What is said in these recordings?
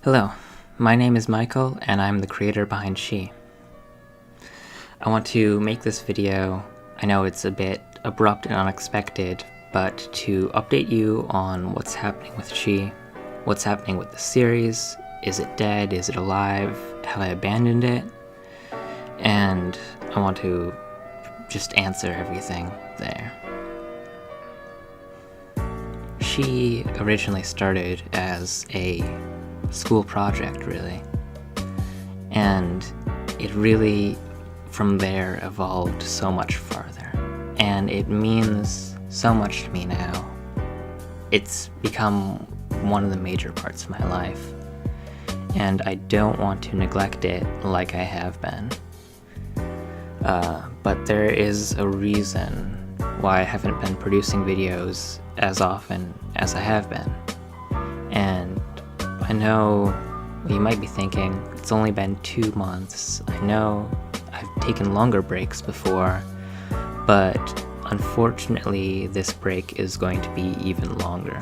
Hello, my name is Michael, and I'm the creator behind She. I want to make this video, I know it's a bit abrupt and unexpected, but to update you on what's happening with She, what's happening with the series, is it dead, is it alive, have I abandoned it, and I want to just answer everything there. She originally started as a school project, really, and it really from there evolved so much farther, and it means so much to me now. It's become one of the major parts of my life, and I don't want to neglect it like I have been. But there is a reason why I haven't been producing videos as often as I have been. And I know you might be thinking, it's only been 2 months. I know I've taken longer breaks before, but unfortunately this break is going to be even longer.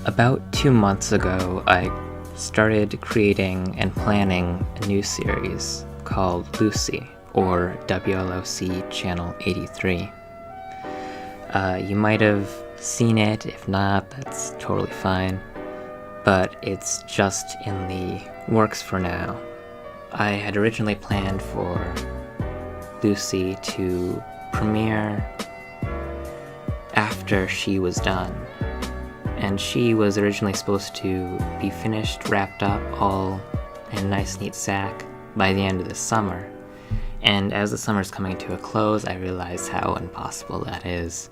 About 2 months ago, I started creating and planning a new series called Lucy, or WLOC Channel 83. You might have seen it. If not, that's totally fine, but it's just in the works for now. I had originally planned for Lucy to premiere after She was done, and She was originally supposed to be finished, wrapped up, all in a nice neat sack by the end of the summer. And as the summer's coming to a close, I realized how impossible that is.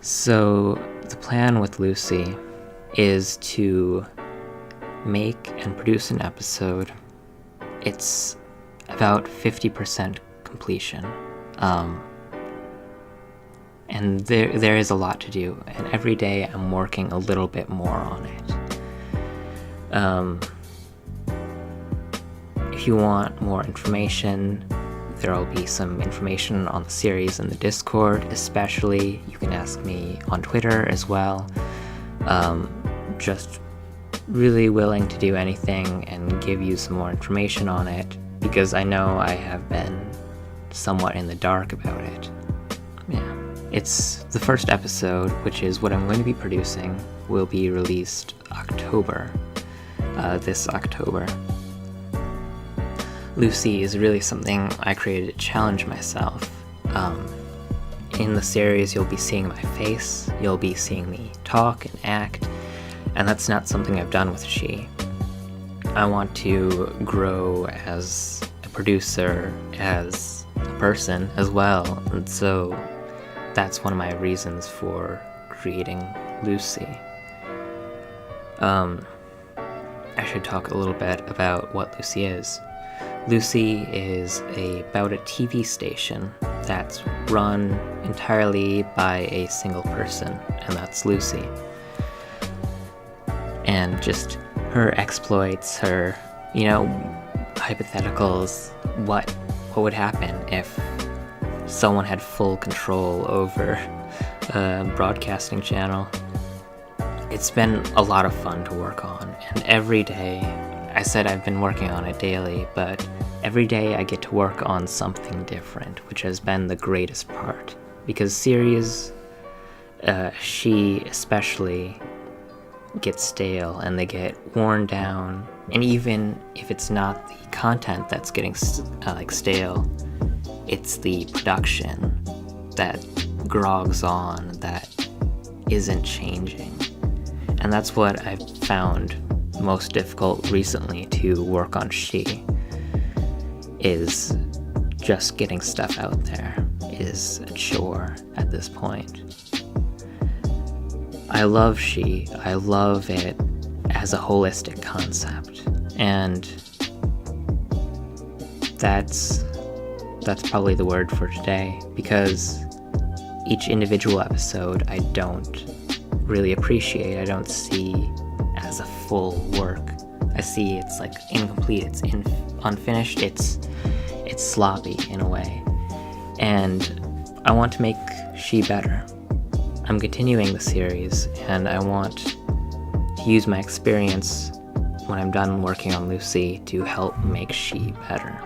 So the plan with Lucy is to make and produce an episode. It's about 50% completion. And there is a lot to do, and every day I'm working a little bit more on it. If you want more information, there will be some information on the series in the Discord, especially. You can ask me on Twitter as well. Just really willing to do anything and give you some more information on it, because I know I have been somewhat in the dark about it. Yeah. It's the first episode, which is what I'm going to be producing, will be released October. This October. Lucy is really something I created to challenge myself. In the series, you'll be seeing my face, you'll be seeing me talk and act, and that's not something I've done with She. I want to grow as a producer, as a person as well, and so that's one of my reasons for creating Lucy. I should talk a little bit about what Lucy is. Lucy is about a TV station that's run entirely by a single person, and that's Lucy. And just her exploits, her, hypotheticals, what would happen if someone had full control over a broadcasting channel. It's been a lot of fun to work on, and every day, I said I've been working on it daily, but every day I get to work on something different, which has been the greatest part. Because series, She especially, get stale and they get worn down, and even if it's not the content that's getting stale, it's the production that grogs on, that isn't changing. And that's what I've found most difficult recently to work on She, is just getting stuff out there is a chore at this point. I love She, I love it as a holistic concept, and that's probably the word for today, because each individual episode I don't really appreciate, I don't see as a full work. I see it's like incomplete, it's unfinished, it's sloppy in a way, and I want to make She better. I'm continuing the series, and I want to use my experience when I'm done working on Lucy to help make She better.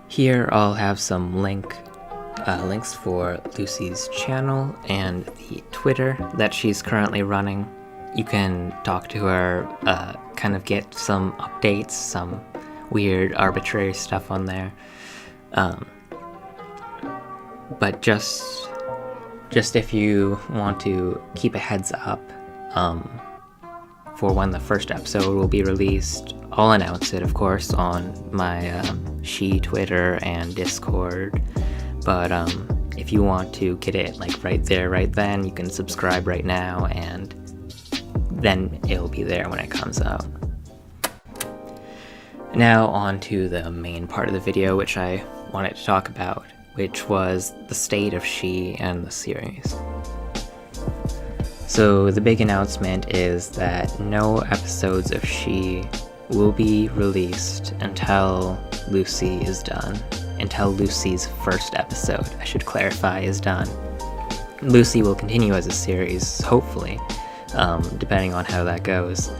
Here I'll have some links for Lucy's channel and the Twitter that she's currently running. You can talk to her, kind of get some updates, some weird arbitrary stuff on there. But just if you want to keep a heads up for when the first episode will be released, I'll announce it, of course, on my She Twitter and Discord. But if you want to get it like right there, right then, you can subscribe right now, and then it'll be there when it comes out. Now on to the main part of the video, which I wanted to talk about, which was the state of She and the series. So the big announcement is that no episodes of She will be released until Lucy is done. Until Lucy's first episode, I should clarify, is done. Lucy will continue as a series, hopefully, depending on how that goes.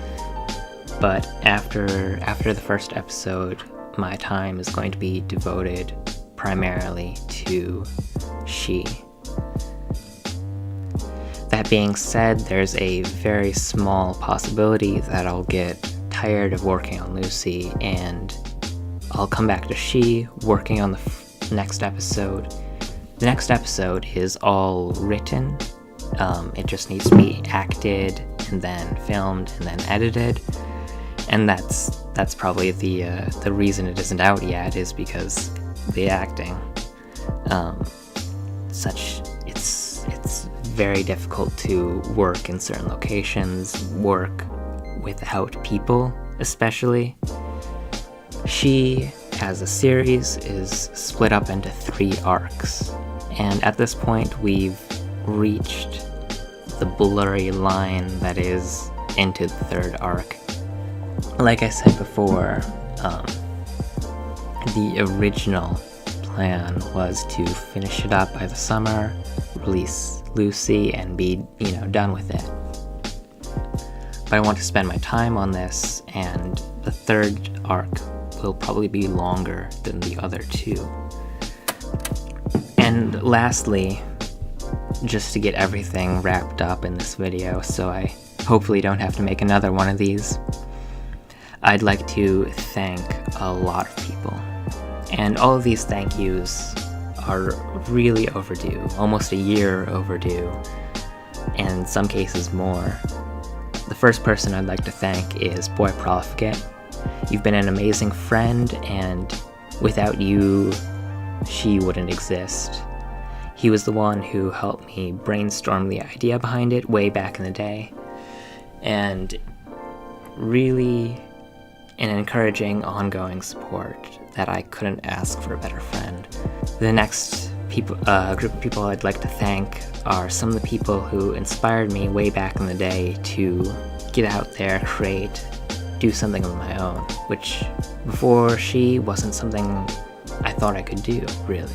But after the first episode, my time is going to be devoted primarily to She. That being said, there's a very small possibility that I'll get tired of working on Lucy and I'll come back to She, working on the next episode. The next episode is all written. It just needs to be acted and then filmed and then edited. And that's probably the reason it isn't out yet, is because the acting. It's very difficult to work in certain locations, work without people, especially. She, as a series, is split up into 3 arcs, and at this point we've reached the blurry line that is into the 3rd arc. Like I said before, the original plan was to finish it up by the summer, release Lucy, and be, done with it. But I want to spend my time on this, and the 3rd arc will probably be longer than the other 2. And lastly, just to get everything wrapped up in this video, so I hopefully don't have to make another one of these, I'd like to thank a lot of people. And all of these thank yous are really overdue, almost a year overdue, and in some cases more. The first person I'd like to thank is Boy Profligate. You've been an amazing friend, and without you, She wouldn't exist. He was the one who helped me brainstorm the idea behind it way back in the day, and really an encouraging, ongoing support that I couldn't ask for a better friend. The next group of people I'd like to thank are some of the people who inspired me way back in the day to get out there, create, do something of my own, which before She wasn't something I thought I could do, really.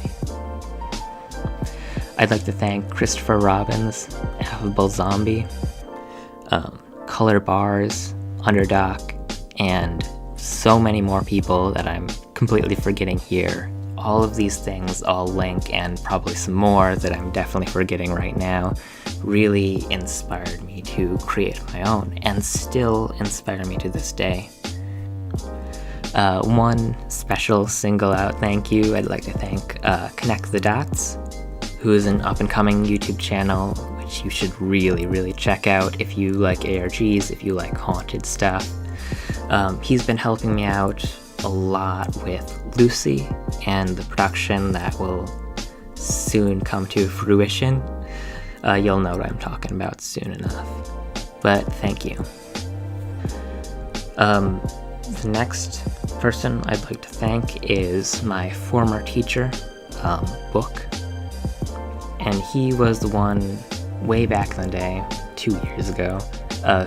I'd like to thank Christopher Robbins, Affable Zombie, Color Bars, Underdock, and so many more people that I'm completely forgetting here. All of these things I'll link, and probably some more that I'm definitely forgetting right now, really inspired me to create my own, and still inspire me to this day. One special single out thank you, I'd like to thank Connect the Dots, who is an up-and-coming YouTube channel, which you should really check out if you like ARGs, if you like haunted stuff. He's been helping me out a lot with Lucy and the production that will soon come to fruition. You'll know what I'm talking about soon enough. But thank you. The next person I'd like to thank is my former teacher, Book. And he was the one way back in the day, 2 years ago,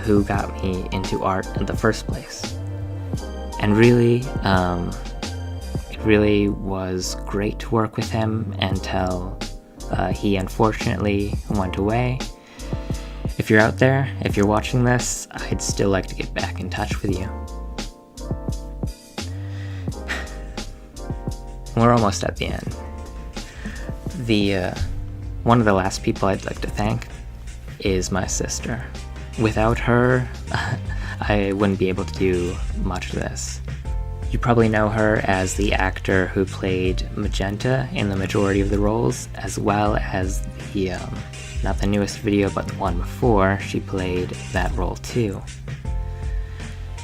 who got me into art in the first place. And really, it really was great to work with him until he unfortunately went away. If you're out there, if you're watching this, I'd still like to get back in touch with you. We're almost at the end. One of the last people I'd like to thank is my sister. Without her, I wouldn't be able to do much of this. You probably know her as the actor who played Magenta in the majority of the roles, as well as the, not the newest video, but the one before, she played that role too.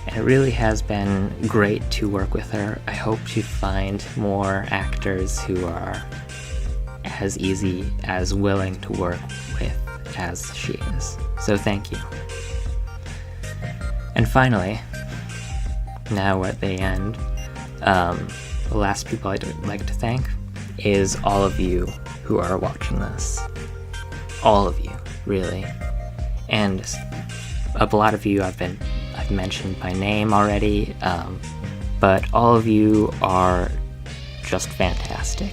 And it really has been great to work with her. I hope to find more actors who are as easy, as willing to work with as she is. So thank you. And finally, now we're at the end, the last people I'd like to thank is all of you who are watching this. All of you, really. And a lot of you I've mentioned by name already, but all of you are just fantastic.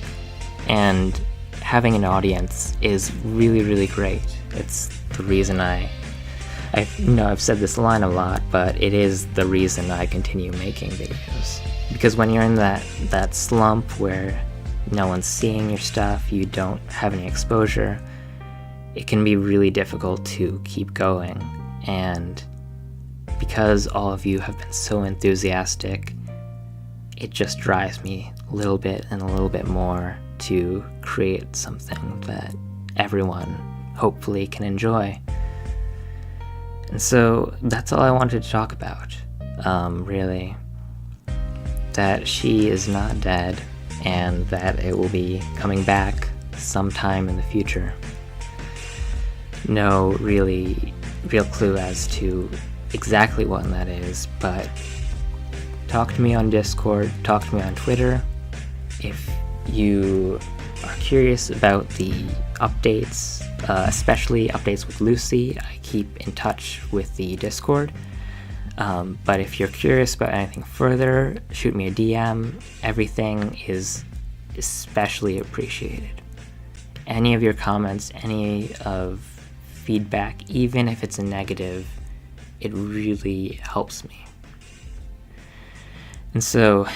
And having an audience is really, really great. It's the reason I know I've said this line a lot, but it is the reason I continue making videos. Because when you're in that slump where no one's seeing your stuff, you don't have any exposure, it can be really difficult to keep going. And because all of you have been so enthusiastic, it just drives me a little bit and a little bit more to create something that everyone hopefully can enjoy. And so that's all I wanted to talk about, really. That she is not dead, and that it will be coming back sometime in the future. No real clue as to exactly when that is, but talk to me on Discord, talk to me on Twitter. If you are curious about the updates, especially updates with Lucy, I keep in touch with the Discord. But if you're curious about anything further, shoot me a DM. Everything is especially appreciated. Any of your comments, any of feedback, even if it's a negative, it really helps me. And so,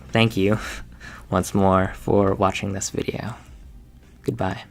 thank you once more for watching this video. Goodbye.